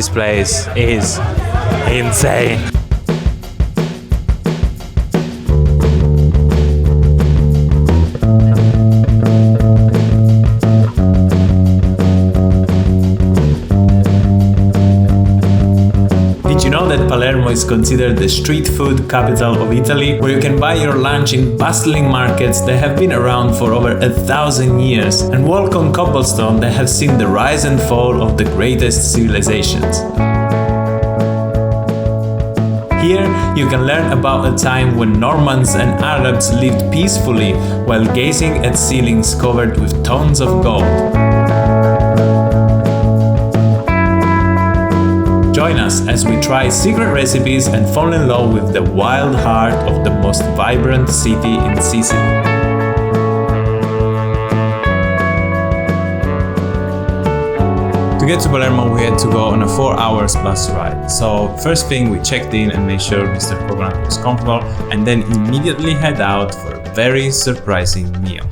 This place is insane. Did you know that Palermo is considered the street food capital of Italy, where you can buy your lunch in bustling markets that have been around for over 1,000 years and walk on cobblestone that have seen the rise and fall of the greatest civilizations? Here, you can learn about a time when Normans and Arabs lived peacefully while gazing at ceilings covered with tons of gold. Join us as we try secret recipes and fall in love with the wild heart of the most vibrant city in Sicily. To get to Palermo, we had to go on a 4 hours bus ride. So first thing, we checked in and made sure Mr. Program was comfortable, and then immediately head out for a very surprising meal.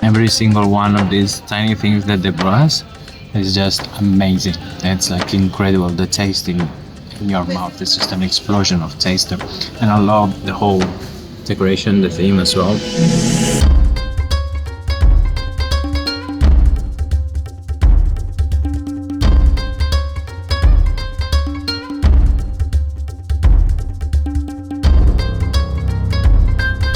Every single one of these tiny things that they brought us is just amazing. It's like incredible. The taste in your mouth is just an explosion of taste. And I love the whole decoration, the theme as well.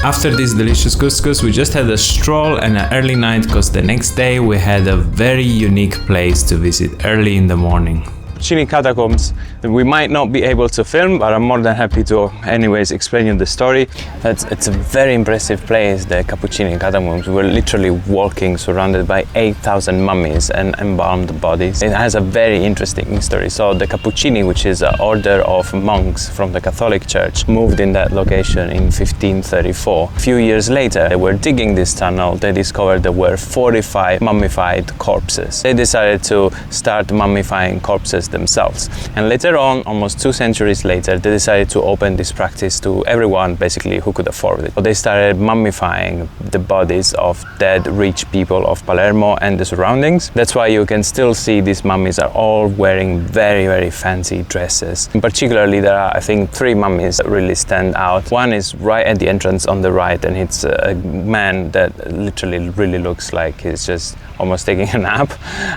After this delicious couscous, we just had a stroll and an early night because the next day we had a very unique place to visit early in the morning. Cappuccini Catacombs. We might not be able to film, but I'm more than happy to anyways explain you the story. It's a very impressive place, the Cappuccini Catacombs. We're literally walking surrounded by 8,000 mummies and embalmed bodies. It has a very interesting history. So the Cappuccini, which is an order of monks from the Catholic Church, moved in that location in 1534. A few years later, they were digging this tunnel. They discovered there were 45 mummified corpses. They decided to start mummifying corpses themselves. And later on, almost 2 centuries later, they decided to open this practice to everyone, basically, who could afford it. So they started mummifying the bodies of dead rich people of Palermo and the surroundings. That's why you can still see these mummies are all wearing very, very fancy dresses. And particularly, there are, I think, 3 mummies that really stand out. One is right at the entrance on the right, and it's a man that literally really looks like he's just almost taking a nap.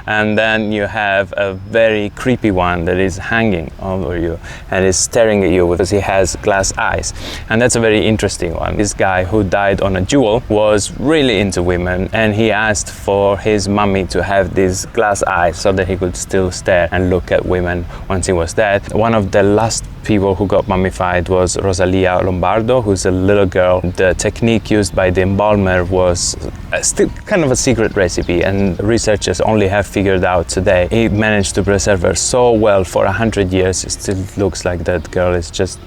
And then you have a very creepy one that is hanging over you and is staring at you because he has glass eyes. And that's a very interesting one. This guy who died on a duel was really into women, and he asked for his mummy to have these glass eyes so that he could still stare and look at women once he was dead. One of the last people who got mummified was Rosalia Lombardo, who's a little girl. The technique used by the embalmer was still kind of a secret recipe, and researchers only have figured out today. He managed to preserve her so well for 100 years. It still looks like that girl is just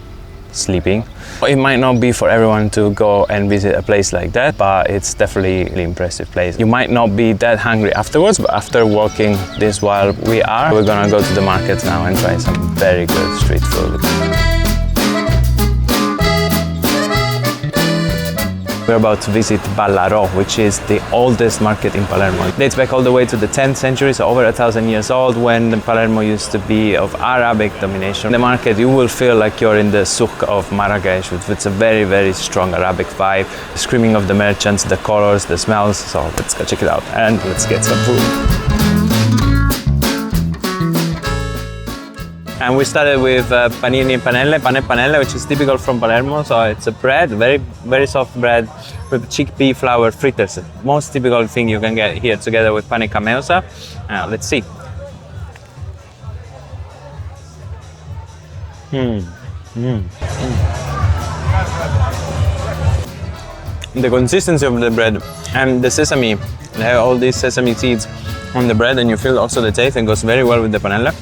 sleeping. It might not be for everyone to go and visit a place like that, but it's definitely an impressive place. You might not be that hungry afterwards, but after walking this while we're gonna go to the market now and try some very good street food. We're about to visit Ballarò, which is the oldest market in Palermo. It dates back all the way to the 10th century, so over 1,000 years old, when Palermo used to be of Arabic domination. In the market, you will feel like you're in the souk of Marrakesh, with a very, very strong Arabic vibe. The screaming of the merchants, the colors, the smells. So let's go check it out and let's get some food. And we started with panini and panelle, pane e panelle, which is typical from Palermo. So it's a bread, very, very soft bread with chickpea flour fritters. Most typical thing you can get here together with pane cameusa. Let's see. The consistency of the bread and the sesame, they have all these sesame seeds on the bread, and you feel also the taste, and goes very well with the panelle.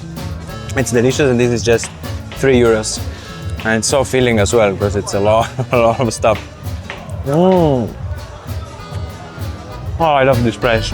It's delicious, and this is just €3. And it's so filling as well, because it's a lot of stuff. Oh, I love this price.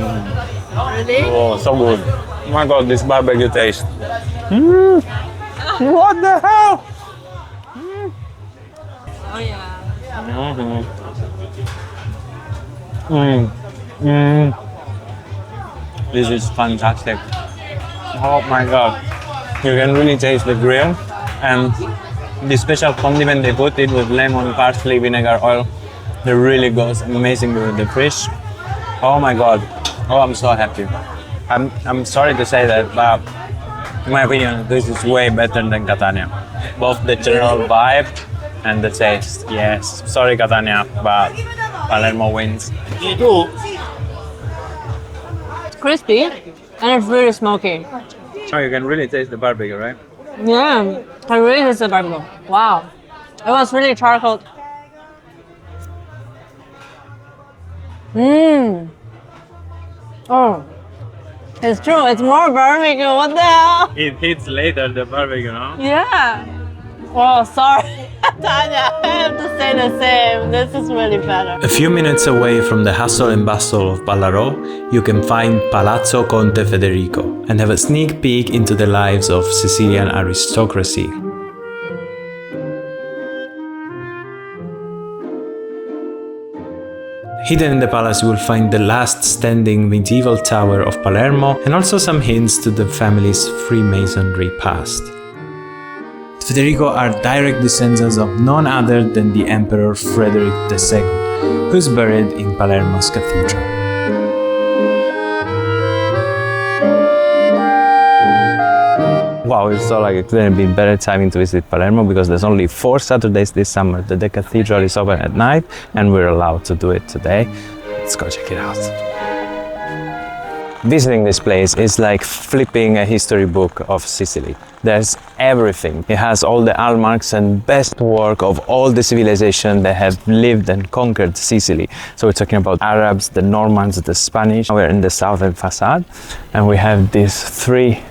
Really? Oh, so good. Oh my god, this barbecue taste. What the hell? Oh yeah. This is fantastic. Oh my god. You can really taste the grill and the special condiment they put it with lemon, parsley, vinegar, oil. It really goes amazing with the fish. Oh my god. Oh, I'm so happy. I'm sorry to say that, but in my opinion, this is way better than Catania. Both the general vibe and the taste. Yes, sorry Catania, but Palermo wins. It's crispy and it's really smoky. Oh, you can really taste the barbecue, right? Yeah, I really taste the barbecue. Wow. It was really charcoal. Oh, it's true. It's more barbecue. What the hell? It hits later, the barbecue, no? Yeah. Oh, sorry, Tanya. I have to say the same. This is really better. A few minutes away from the hustle and bustle of Ballarò, you can find Palazzo Conte Federico and have a sneak peek into the lives of Sicilian aristocracy. Hidden in the palace you will find the last standing medieval tower of Palermo and also some hints to the family's Freemasonry past. Federico are direct descendants of none other than the Emperor Frederick II, who is buried in Palermo's Cathedral. Wow, it's so like it couldn't be better timing to visit Palermo because there's only 4 Saturdays this summer that the cathedral is open at night and we're allowed to do it today. Let's go check it out. Visiting this place is like flipping a history book of Sicily. There's everything. It has all the hallmarks and best work of all the civilization that have lived and conquered Sicily. So we're talking about Arabs, the Normans, the Spanish. We're in the southern facade and we have these 3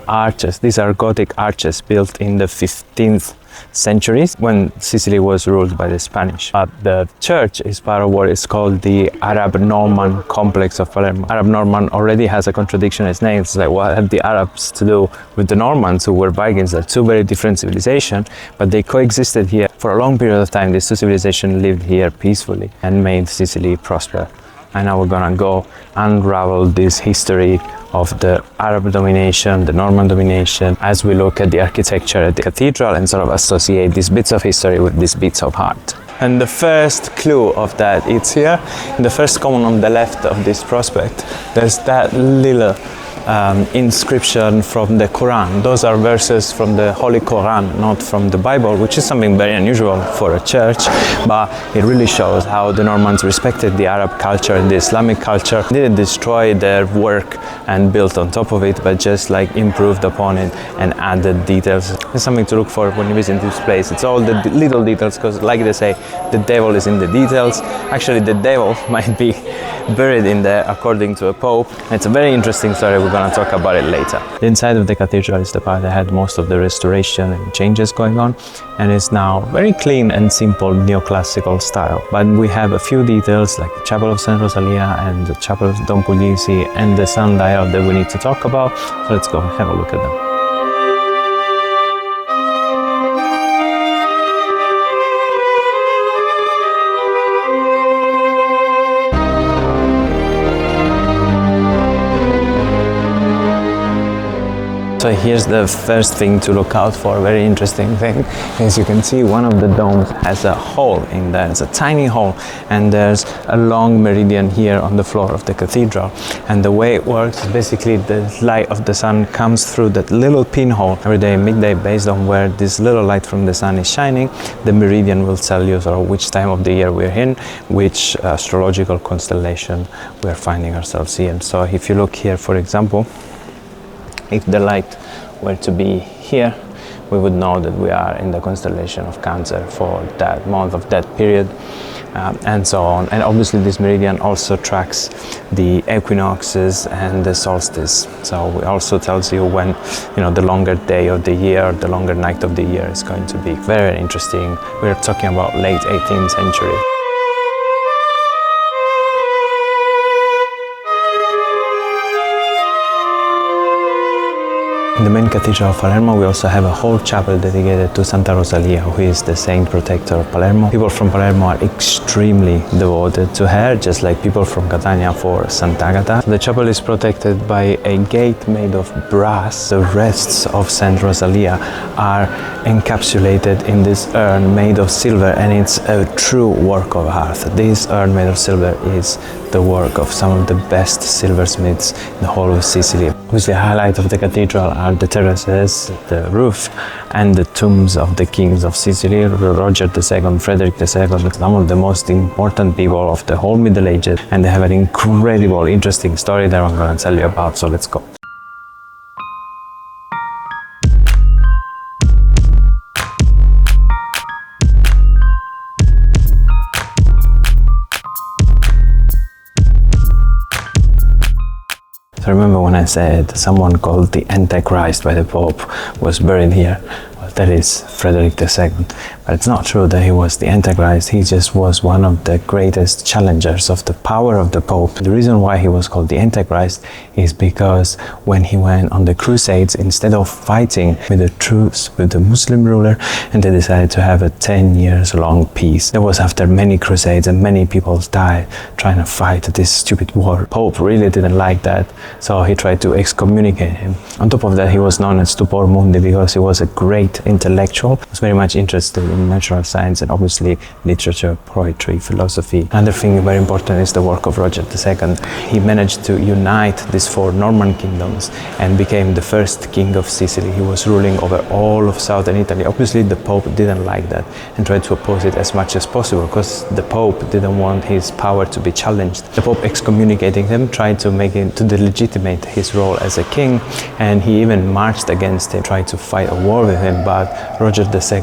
arches. These are Gothic arches built in the 15th centuries when Sicily was ruled by the Spanish. But the church is part of what is called the Arab-Norman complex of Palermo. Arab-Norman already has a contradiction in its name. It's like, what have the Arabs to do with the Normans who were Vikings? They're 2 very different civilizations, but they coexisted here for a long period of time. These 2 civilizations lived here peacefully and made Sicily prosper. And now we're gonna go unravel this history of the Arab domination, the Norman domination, as we look at the architecture at the cathedral and sort of associate these bits of history with these bits of art. And the first clue of that, it's here, in the first column on the left of this prospect, there's that little inscription from the Quran. Those are verses from the Holy Quran, not from the Bible, which is something very unusual for a church, but it really shows how the Normans respected the Arab culture and the Islamic culture. They didn't destroy their work and built on top of it, but just like improved upon it and added details. It's something to look for when you visit this place. It's all the little details, because like they say, the devil is in the details. Actually, the devil might be buried in there according to a pope. It's a very interesting story. We're going to talk about it later. The inside of the cathedral is the part that had most of the restoration and changes going on, and it's now very clean and simple neoclassical style. But we have a few details like the Chapel of St. Rosalia and the Chapel of Don Puglisi and the Sundial that we need to talk about. So let's go have a look at them. So here's the first thing to look out for, a very interesting thing. As you can see, one of the domes has a hole in there. It's a tiny hole, and there's a long meridian here on the floor of the cathedral. And the way it works is basically the light of the sun comes through that little pinhole every day, midday, based on where this little light from the sun is shining. The meridian will tell you sort of which time of the year we're in, which astrological constellation we're finding ourselves in. So if you look here, for example, if the light were to be here, we would know that we are in the constellation of Cancer for that month of that period, and so on. And obviously this meridian also tracks the equinoxes and the solstice. So it also tells you when, the longer day of the year, the longer night of the year is going to be. Very interesting. We're talking about late 18th century. In the main cathedral of Palermo, we also have a whole chapel dedicated to Santa Rosalia, who is the saint protector of Palermo. People from Palermo are extremely devoted to her, just like people from Catania for Sant'Agata. The chapel is protected by a gate made of brass. The rests of Saint Rosalia are encapsulated in this urn made of silver, and it's a true work of art. This urn made of silver is the work of some of the best silversmiths in the whole of Sicily. Obviously, the highlight of the cathedral are the terraces, the roof, and the tombs of the kings of Sicily, Roger II, Frederick II, some of the most important people of the whole Middle Ages, and they have an incredible, interesting story that I'm going to tell you about, so let's go. So remember when I said someone called the Antichrist by the Pope was buried here? Well, that is Frederick II. But it's not true that he was the Antichrist. He just was one of the greatest challengers of the power of the Pope. The reason why he was called the Antichrist is because when he went on the Crusades, instead of fighting with the troops, with the Muslim ruler, and they decided to have a 10 years long peace. That was after many Crusades and many people died trying to fight this stupid war. Pope really didn't like that, so he tried to excommunicate him. On top of that, he was known as Stupor Mundi because he was a great intellectual. He was very much interested in natural science and obviously literature, poetry, philosophy. Another thing very important is the work of Roger II. He managed to unite these 4 Norman kingdoms and became the first king of Sicily. He was ruling over all of southern Italy. Obviously, the Pope didn't like that and tried to oppose it as much as possible because the Pope didn't want his power to be challenged. The Pope excommunicating him tried to make him to delegitimate his role as a king, and he even marched against him, tried to fight a war with him, but Roger II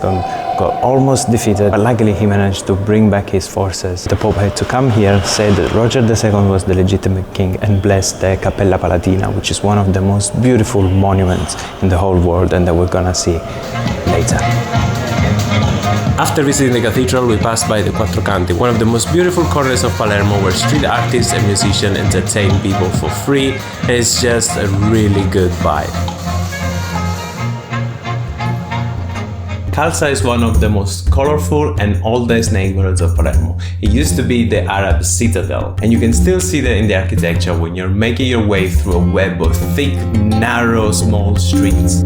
got almost defeated, but luckily he managed to bring back his forces. The Pope had to come here, said that Roger II was the legitimate king, and blessed the Cappella Palatina, which is one of the most beautiful monuments in the whole world and that we're gonna see later. After visiting the cathedral, we passed by the Quattro Canti, one of the most beautiful corners of Palermo where street artists and musicians entertain people for free, and it's just a really good vibe. Kalsa is one of the most colorful and oldest neighborhoods of Palermo. It used to be the Arab citadel, and you can still see that in the architecture when you're making your way through a web of thick, narrow, small streets.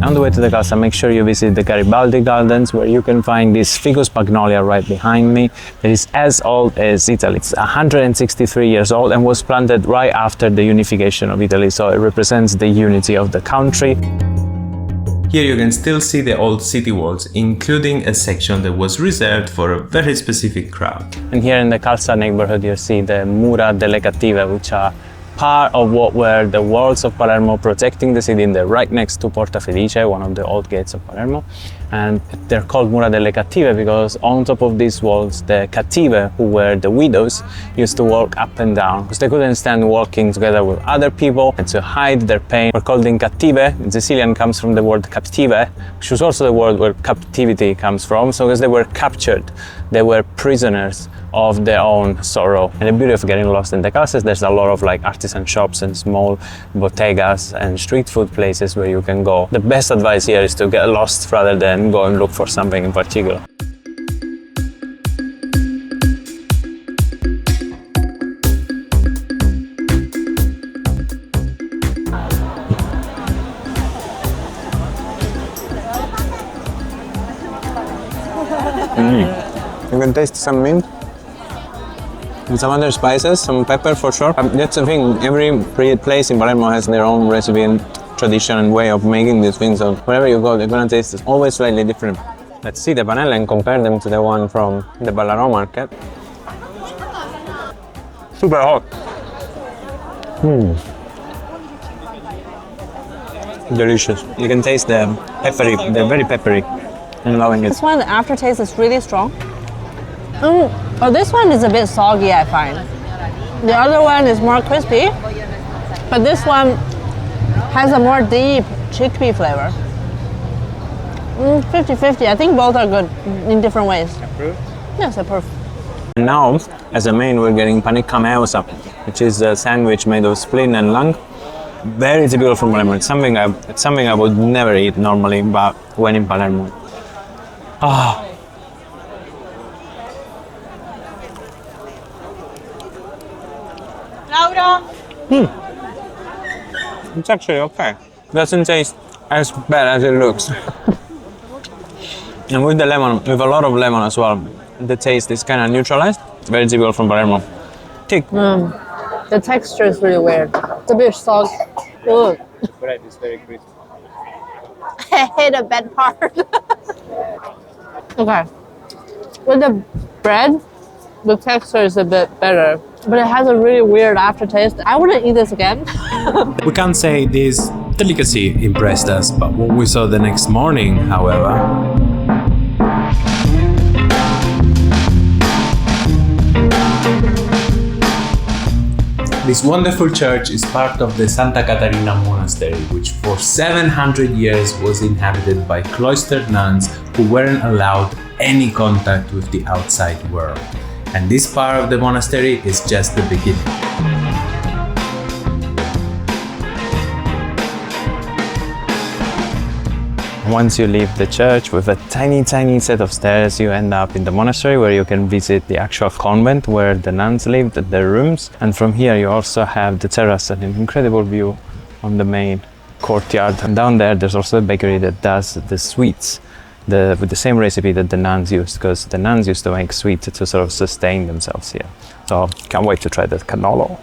On the way to the Kalsa, make sure you visit the Garibaldi Gardens, where you can find this Ficus magnolia right behind me that is as old as Italy. It's 163 years old and was planted right after the unification of Italy, so it represents the unity of the country. Here you can still see the old city walls, including a section that was reserved for a very specific crowd. And here in the Kalsa neighborhood you see the Mura delle Cattive, which are part of what were the walls of Palermo protecting the city, and they're right next to Porta Felice, one of the old gates of Palermo. And they're called Mura delle Cattive because on top of these walls, the cattive, who were the widows, used to walk up and down because they couldn't stand walking together with other people, and to hide their pain were called in cattive. In Sicilian comes from the word captive, which was also the word where captivity comes from. So because they were captured, they were prisoners of their own sorrow. And the beauty of getting lost in the Kalsa is there's a lot of like artisan shops and small bodegas and street food places where you can go. The best advice here is to get lost rather than go and look for something in particular. You can taste some mint and some other spices, some pepper for sure. That's the thing, every place in Palermo has their own recipe and tradition and way of making these things, so wherever you go, they're gonna taste always slightly different. Let's see the panelle and compare them to the one from the Ballarò market. Super hot. Delicious. You can taste the peppery, they're very peppery. I'm loving it. This one, the aftertaste is really strong. Oh, this one is a bit soggy, I find. The other one is more crispy, but this one has a more deep chickpea flavor. 50-50. I think both are good in different ways. Approved? Yes, approve. And now, as a main, we're getting Pani Meusa, which is a sandwich made of spleen and lung. Very typical from Palermo. It's something I would never eat normally, but when in Palermo. Ah. Laura. It's actually okay. Doesn't taste as bad as it looks. And with the lemon, with a lot of lemon as well, the taste is kind of neutralized. Very typical from Palermo. Thick. The texture is really weird. It's a bit soggy. Ugh. Bread is very crispy. I hate the bad part. Okay. With the bread, the texture is a bit better, but it has a really weird aftertaste. I wouldn't eat this again. We can't say this delicacy impressed us, but what we saw the next morning, however, this wonderful church is part of the Santa Caterina Monastery, which for 700 years was inhabited by cloistered nuns who weren't allowed any contact with the outside world. And this part of the monastery is just the beginning. Once you leave the church with a tiny set of stairs, you end up in the monastery where you can visit the actual convent where the nuns lived, their rooms. And from here you also have the terrace and an incredible view on the main courtyard. And down there there's also a bakery that does the sweets with the same recipe that the nuns used, because the nuns used to make sweets to sort of sustain themselves here. So can't wait to try that cannolo.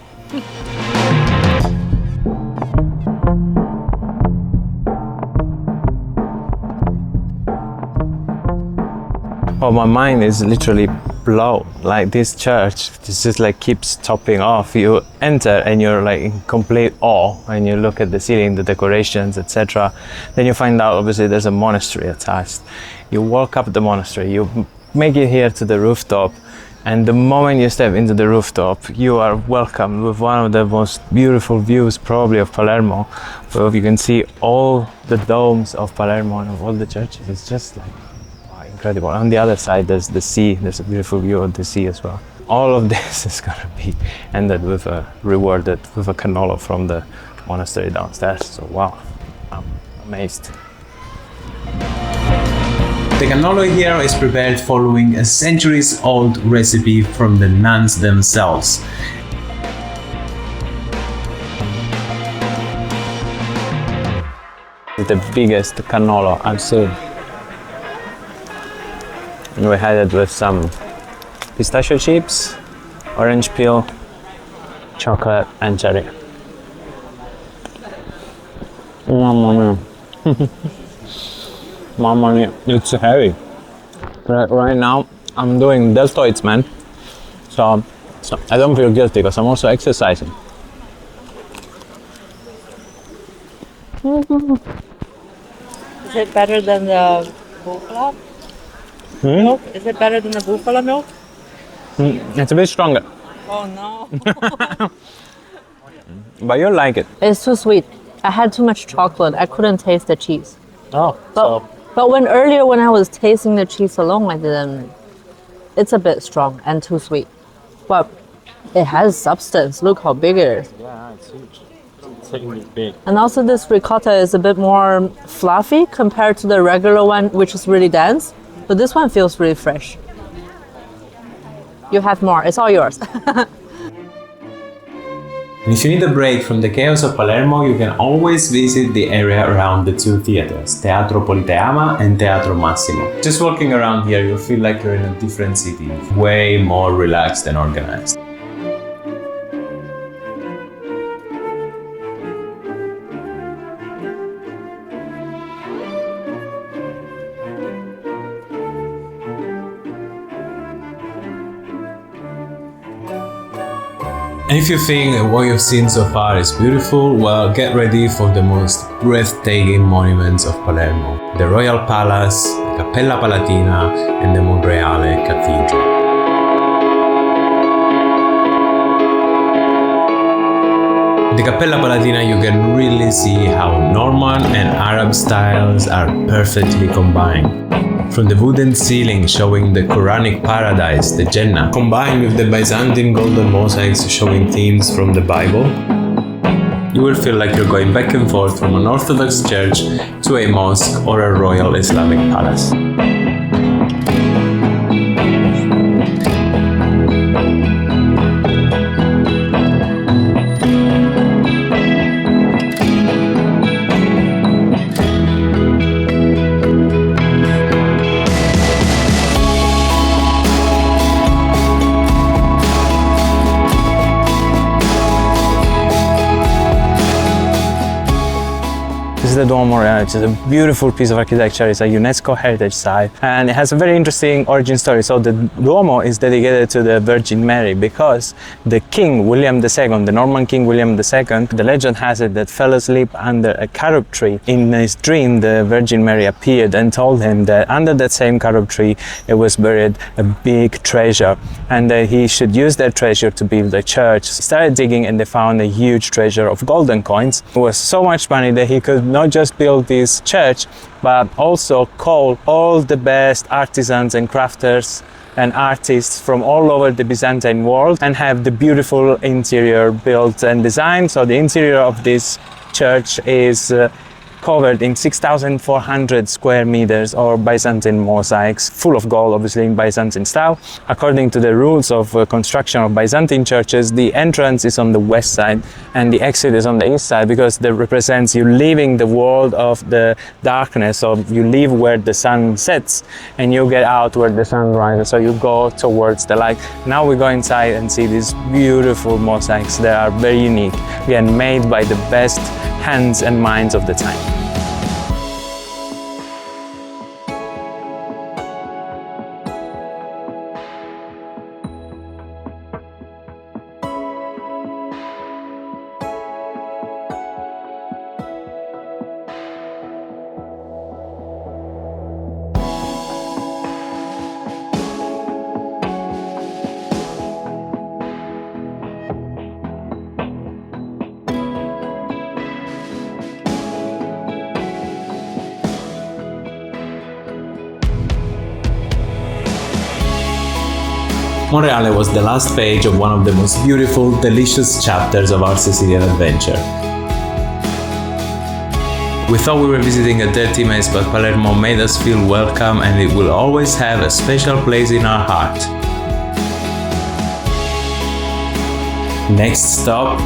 Oh, my mind is literally blown. Like this church, this just like keeps topping off. You enter and you're like in complete awe and you look at the ceiling, the decorations, etc. Then you find out obviously there's a monastery attached. You walk up the monastery, you make it here to the rooftop, and the moment you step into the rooftop, you are welcomed with one of the most beautiful views probably of Palermo, where you can see all the domes of Palermo and of all the churches. It's just like incredible. On the other side there's the sea, there's a beautiful view of the sea as well. All of this is gonna be ended with rewarded with a cannolo from the monastery downstairs. So wow, I'm amazed. The cannolo here is prepared following a centuries-old recipe from the nuns themselves. The biggest cannolo I've seen. And we had it with some pistachio chips, orange peel, chocolate and cherry. Mamma mia. Mamma mia, it's heavy. Right now I'm doing deltoids, man. So I don't feel guilty because I'm also exercising. Is it better than the bufala milk? Is it better than the bufala milk? It's a bit stronger. Oh no. But you'll like it. It's too sweet. I had too much chocolate. I couldn't taste the cheese. Oh, But when I was tasting the cheese alone, I didn't. It's a bit strong and too sweet. But it has substance. Look how big it is. Yeah, it's huge. It's really big. And also this ricotta is a bit more fluffy compared to the regular one, which is really dense. But this one feels really fresh. You have more. It's all yours. And if you need a break from the chaos of Palermo, you can always visit the area around the two theaters, Teatro Politeama and Teatro Massimo. Just walking around here, you'll feel like you're in a different city, way more relaxed and organized. And if you think that what you've seen so far is beautiful, well, get ready for the most breathtaking monuments of Palermo. The Royal Palace, the Cappella Palatina, and the Monreale Cathedral. The Cappella Palatina you can really see how Norman and Arab styles are perfectly combined. From the wooden ceiling showing the Quranic paradise, the Jannah, combined with the Byzantine golden mosaics showing themes from the Bible, you will feel like you're going back and forth from an Orthodox church to a mosque or a royal Islamic palace. This is the Duomo Monreale, which is a beautiful piece of architecture. It's a UNESCO heritage site and it has a very interesting origin story. So the Duomo is dedicated to the Virgin Mary because the King William II, the Norman King William II, the legend has it that fell asleep under a carob tree. In his dream, the Virgin Mary appeared and told him that under that same carob tree it was buried a big treasure and that he should use that treasure to build a church. He started digging and they found a huge treasure of golden coins. It was so much money that he could not just build this church, but also call all the best artisans and crafters and artists from all over the Byzantine world and have the beautiful interior built and designed. So the interior of this church is covered in 6,400 square meters or Byzantine mosaics, full of gold, obviously in Byzantine style. According to the rules of construction of Byzantine churches, the entrance is on the west side and the exit is on the east side because that represents you leaving the world of the darkness. So you leave where the sun sets and you get out where the sun rises. So you go towards the light. Now we go inside and see these beautiful mosaics that are very unique, again made by the best hands and minds of the time. Monreale was the last page of one of the most beautiful, delicious chapters of our Sicilian adventure. We thought we were visiting a dirty mess, but Palermo made us feel welcome and it will always have a special place in our heart. Next stop,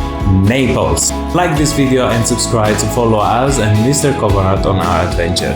Naples. Like this video and subscribe to follow us and Mr. Coconut on our adventure.